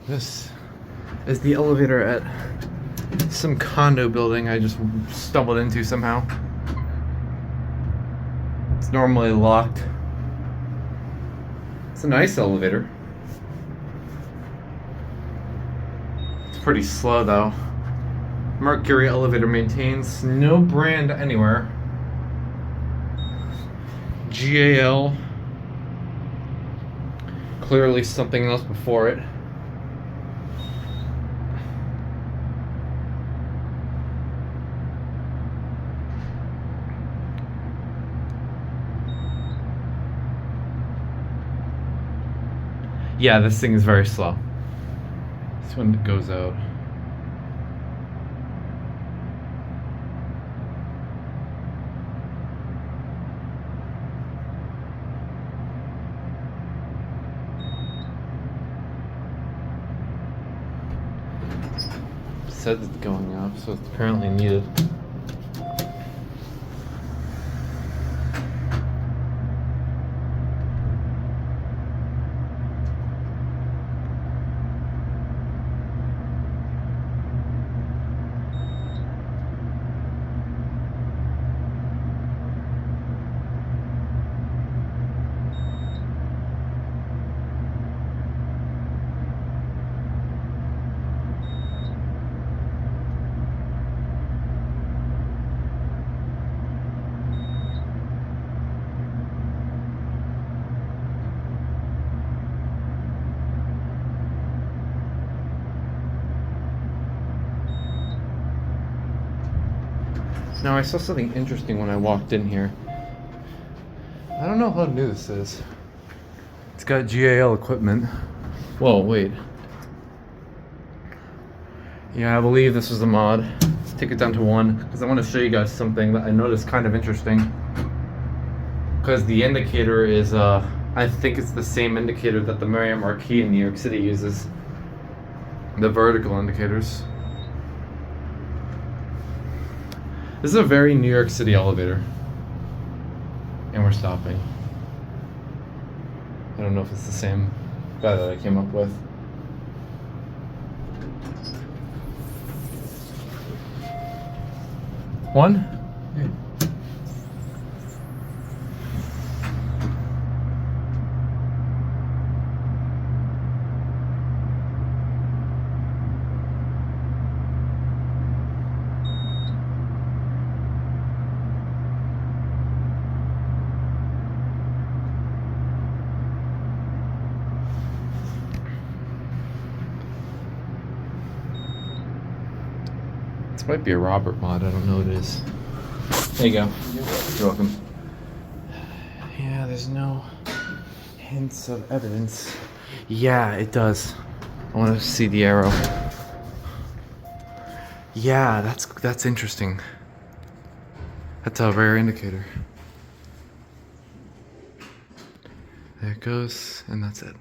This is the elevator at some condo building I just stumbled into somehow. It's normally locked. It's a nice elevator. It's pretty slow though. Mercury elevator maintains no brand anywhere. GAL. Clearly something else before it. Yeah, this thing is very slow. This one goes out. It says it's going up, so it's apparently needed. Now I saw something interesting when I walked in here. I don't know how new this is. It's got GAL equipment. Whoa, wait. Yeah, I believe this was a mod. Let's take it down to 1 because I want to show you guys something that I noticed kind of interesting. Because the indicator is, I think it's the same indicator that the Marriott Marquis in New York City uses. The vertical indicators. This is a very New York City elevator. And we're stopping. I don't know if it's the same guy that I came up with. One? Yeah. This might be a Robert mod, I don't know what it is. There you go. You're welcome. Yeah, there's no hints of evidence. Yeah, it does. I want to see the arrow. Yeah, that's interesting. That's a rare indicator. There it goes, and that's it.